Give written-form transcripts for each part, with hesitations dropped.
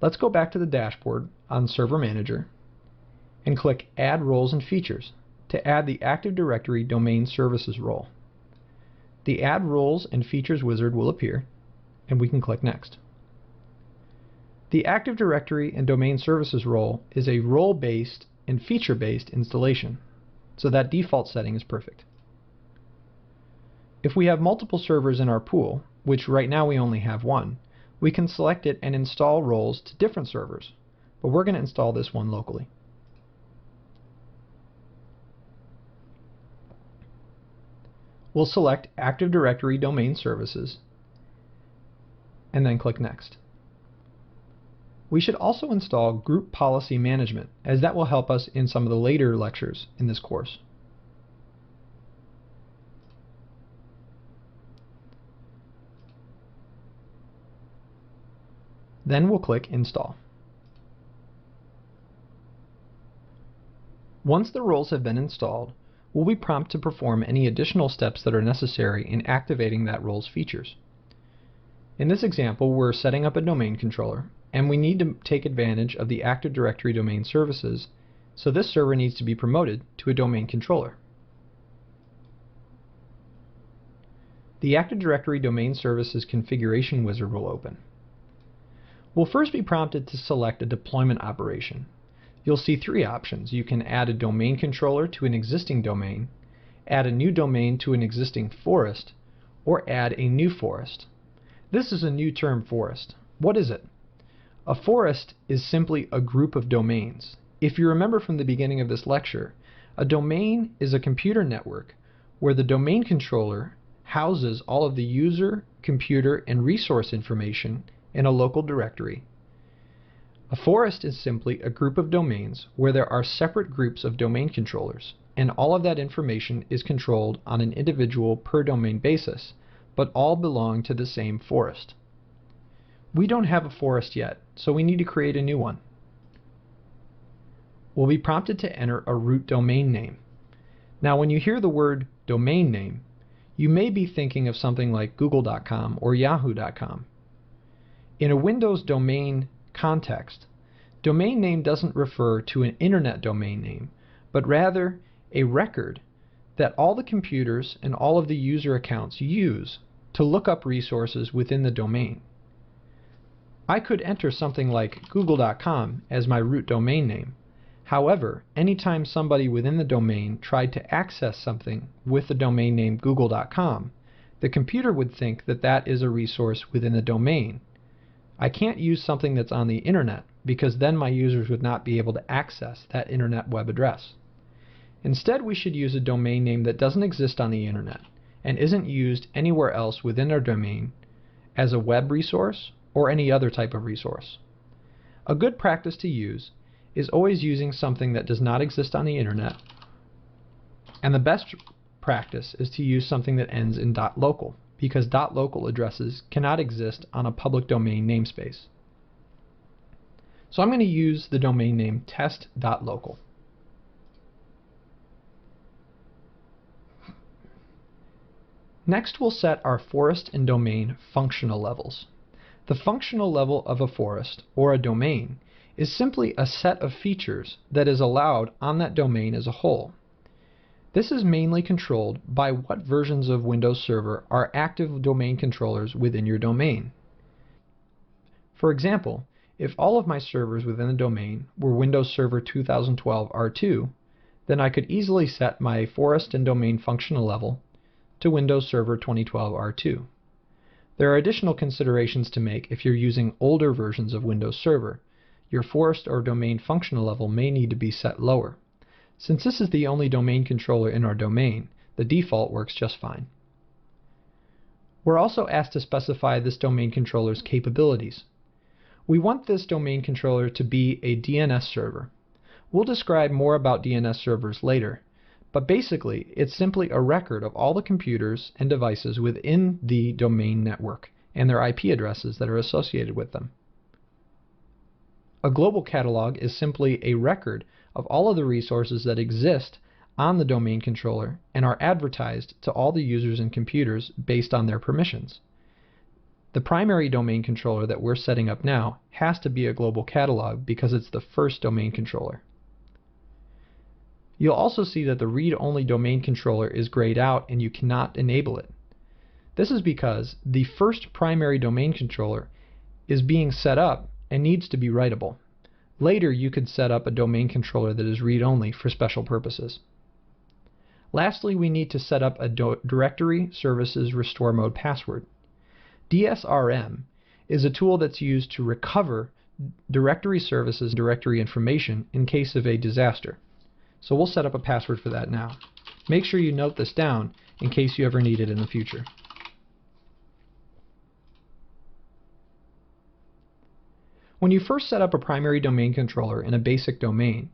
Let's go back to the dashboard on Server Manager and click Add Roles and Features to add the Active Directory Domain Services role. The Add Roles and Features wizard will appear, and we can click Next. The Active Directory and Domain Services role is a role-based and feature-based installation, so that default setting is perfect. If we have multiple servers in our pool, which right now we only have one, we can select it and install roles to different servers, but we're going to install this one locally. We'll select Active Directory Domain Services and then click Next. We should also install Group Policy Management, as that will help us in some of the later lectures in this course. Then we'll click Install. Once the roles have been installed, we'll be prompted to perform any additional steps that are necessary in activating that role's features. In this example, we're setting up a domain controller, and we need to take advantage of the Active Directory Domain Services, so this server needs to be promoted to a domain controller. The Active Directory Domain Services configuration wizard will open. We'll first be prompted to select a deployment operation. You'll see three options. You can add a domain controller to an existing domain, add a new domain to an existing forest, or add a new forest. This is a new term, forest. What is it? A forest is simply a group of domains. If you remember from the beginning of this lecture, a domain is a computer network where the domain controller houses all of the user, computer, and resource information in a local directory. A forest is simply a group of domains where there are separate groups of domain controllers, and all of that information is controlled on an individual per domain basis, but all belong to the same forest. We don't have a forest yet, so we need to create a new one. We'll be prompted to enter a root domain name. Now, when you hear the word domain name, you may be thinking of something like Google.com or Yahoo.com. In a Windows domain context, domain name doesn't refer to an internet domain name, but rather a record that all the computers and all of the user accounts use to look up resources within the domain. I could enter something like Google.com as my root domain name. However, anytime somebody within the domain tried to access something with the domain name Google.com, the computer would think that that is a resource within the domain. I can't use something that's on the internet because then my users would not be able to access that internet web address. Instead, we should use a domain name that doesn't exist on the internet and isn't used anywhere else within our domain as a web resource or any other type of resource. A good practice to use is always using something that does not exist on the internet, and the best practice is to use something that ends in .local, because .local addresses cannot exist on a public domain namespace. So I'm going to use the domain name test.local. Next, we'll set our forest and domain functional levels. The functional level of a forest or a domain is simply a set of features that is allowed on that domain as a whole. This is mainly controlled by what versions of Windows Server are active domain controllers within your domain. For example, if all of my servers within the domain were Windows Server 2012 R2, then I could easily set my forest and domain functional level to Windows Server 2012 R2. There are additional considerations to make if you're using older versions of Windows Server. Your forest or domain functional level may need to be set lower. Since this is the only domain controller in our domain, the default works just fine. We're also asked to specify this domain controller's capabilities. We want this domain controller to be a DNS server. We'll describe more about DNS servers later, but basically it's simply a record of all the computers and devices within the domain network and their IP addresses that are associated with them. A global catalog is simply a record of all of the resources that exist on the domain controller and are advertised to all the users and computers based on their permissions. The primary domain controller that we're setting up now has to be a global catalog because it's the first domain controller. You'll also see that the read-only domain controller is grayed out and you cannot enable it. This is because the first primary domain controller is being set up and needs to be writable. Later you could set up a domain controller that is read-only for special purposes. Lastly, we need to set up a Directory Services Restore Mode password. DSRM is a tool that's used to recover directory services directory information in case of a disaster. So we'll set up a password for that now. Make sure you note this down in case you ever need it in the future. When you first set up a primary domain controller in a basic domain,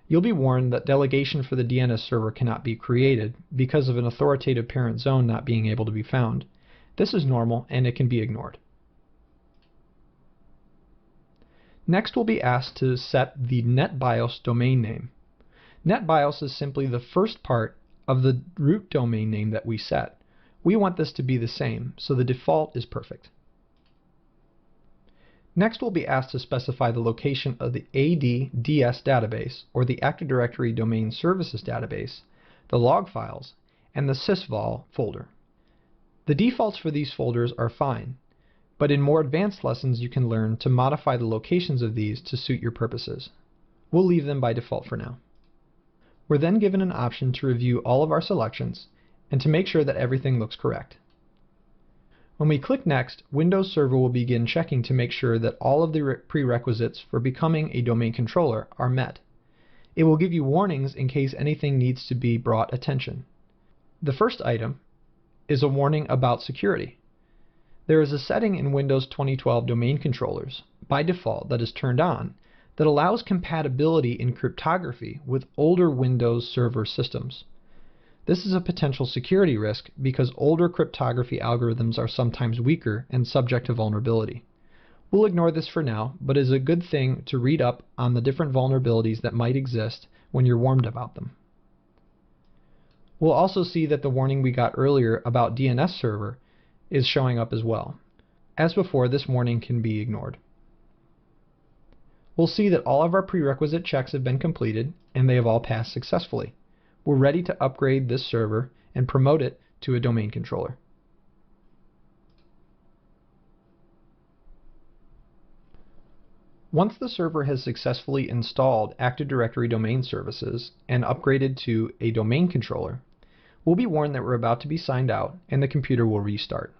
you'll be warned that delegation for the DNS server cannot be created because of an authoritative parent zone not being able to be found. This is normal and it can be ignored. Next we'll be asked to set the NetBIOS domain name. NetBIOS is simply the first part of the root domain name that we set. We want this to be the same, so the default is perfect. Next we'll be asked to specify the location of the ADDS database, or the Active Directory Domain Services database, the log files, and the sysvol folder. The defaults for these folders are fine, but in more advanced lessons you can learn to modify the locations of these to suit your purposes. We'll leave them by default for now. We're then given an option to review all of our selections and to make sure that everything looks correct. When we click Next, Windows Server will begin checking to make sure that all of the prerequisites for becoming a domain controller are met. It will give you warnings in case anything needs to be brought attention. The first item is a warning about security. There is a setting in Windows 2012 domain controllers, by default, that is turned on, that allows compatibility in cryptography with older Windows Server systems. This is a potential security risk because older cryptography algorithms are sometimes weaker and subject to vulnerability. We'll ignore this for now, but it is a good thing to read up on the different vulnerabilities that might exist when you're warned about them. We'll also see that the warning we got earlier about DNS server is showing up as well. As before, this warning can be ignored. We'll see that all of our prerequisite checks have been completed and they have all passed successfully. We're ready to upgrade this server and promote it to a domain controller. Once the server has successfully installed Active Directory Domain Services and upgraded to a domain controller, we'll be warned that we're about to be signed out and the computer will restart.